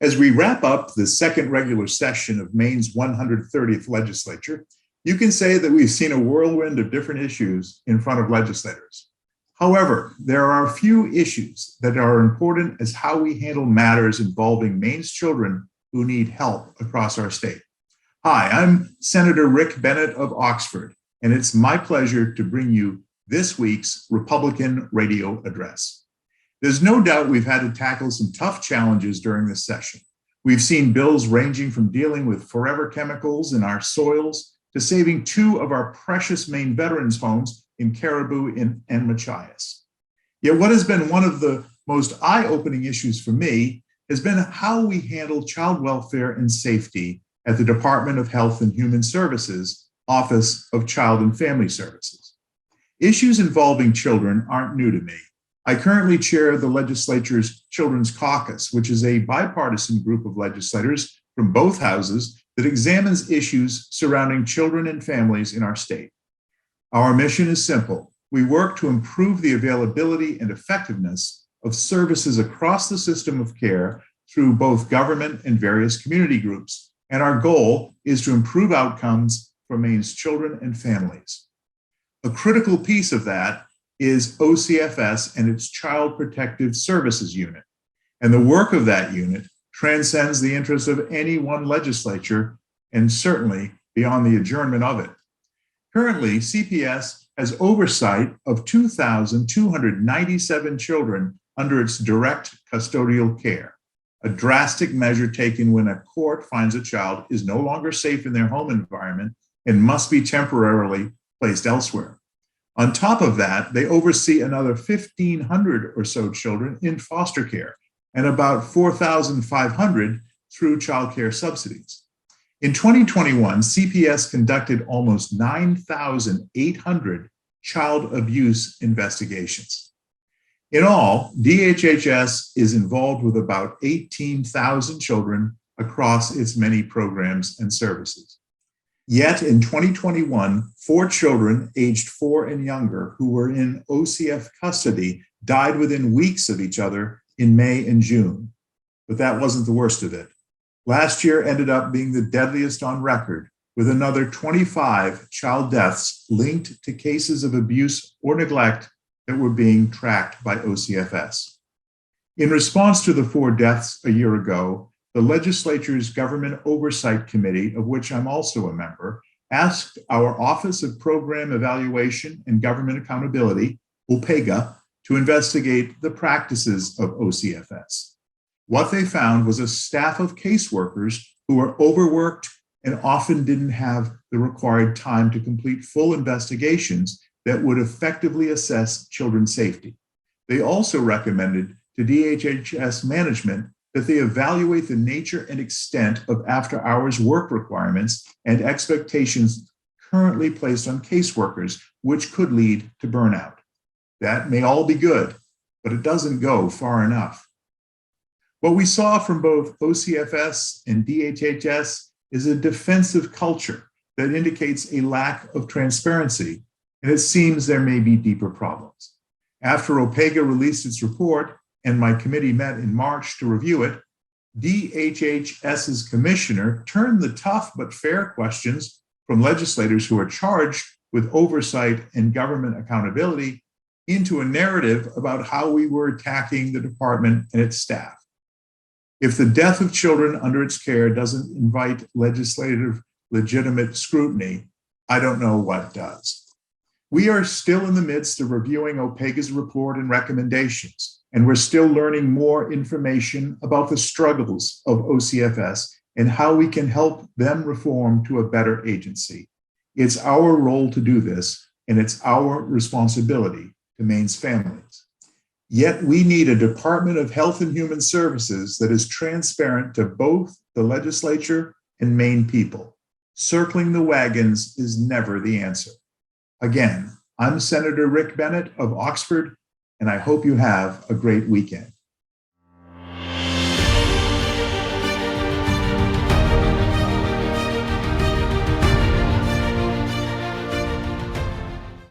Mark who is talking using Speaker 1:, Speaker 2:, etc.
Speaker 1: As we wrap up the second regular session of Maine's 130th legislature, you can say that we've seen a whirlwind of different issues in front of legislators. However, there are a few issues that are important as how we handle matters involving Maine's children who need help across our state. Hi, I'm Senator Rick Bennett of Oxford, and it's my pleasure to bring you this week's Republican Radio Address. There's no doubt we've had to tackle some tough challenges during this session. We've seen bills ranging from dealing with forever chemicals in our soils to saving two of our precious Maine veterans' homes in Caribou and Machias. Yet what has been one of the most eye-opening issues for me has been how we handle child welfare and safety at the Department of Health and Human Services, Office of Child and Family Services. Issues involving children aren't new to me. I currently chair the legislature's Children's Caucus, which is a bipartisan group of legislators from both houses that examines issues surrounding children and families in our state. Our mission is simple. We work to improve the availability and effectiveness of services across the system of care through both government and various community groups. And our goal is to improve outcomes for Maine's children and families. A critical piece of that is OCFS and its Child Protective Services Unit. And the work of that unit transcends the interests of any one legislature and certainly beyond the adjournment of it. Currently, CPS has oversight of 2,297 children under its direct custodial care, a drastic measure taken when a court finds a child is no longer safe in their home environment and must be temporarily placed elsewhere. On top of that, they oversee another 1,500 or so children in foster care and about 4,500 through child care subsidies. In 2021, CPS conducted almost 9,800 child abuse investigations. In all, DHHS is involved with about 18,000 children across its many programs and services. Yet in 2021, 4 children aged 4 and younger who were in OCF custody died within weeks of each other in May and June. But that wasn't the worst of it. Last year ended up being the deadliest on record, with another 25 child deaths linked to cases of abuse or neglect that were being tracked by OCFS. In response to the 4 deaths a year ago, the legislature's Government Oversight Committee, of which I'm also a member, asked our Office of Program Evaluation and Government Accountability, OPEGA, to investigate the practices of OCFS. What they found was a staff of caseworkers who were overworked and often didn't have the required time to complete full investigations that would effectively assess children's safety. They also recommended to DHHS management that they evaluate the nature and extent of after-hours work requirements and expectations currently placed on caseworkers, which could lead to burnout. That may all be good, but it doesn't go far enough. What we saw from both OCFS and DHHS is a defensive culture that indicates a lack of transparency, and it seems there may be deeper problems. After OPEGA released its report, and my committee met in March to review it, DHHS's commissioner turned the tough but fair questions from legislators who are charged with oversight and government accountability into a narrative about how we were attacking the department and its staff. If the death of children under its care doesn't invite legislative legitimate scrutiny, I don't know what does. We are still in the midst of reviewing OPEGA's report and recommendations, and we're still learning more information about the struggles of OCFS and how we can help them reform to a better agency. It's our role to do this, and it's our responsibility to Maine's families. Yet we need a Department of Health and Human Services that is transparent to both the legislature and Maine people. Circling the wagons is never the answer. Again, I'm Senator Rick Bennett of Oxford, and I hope you have a great weekend.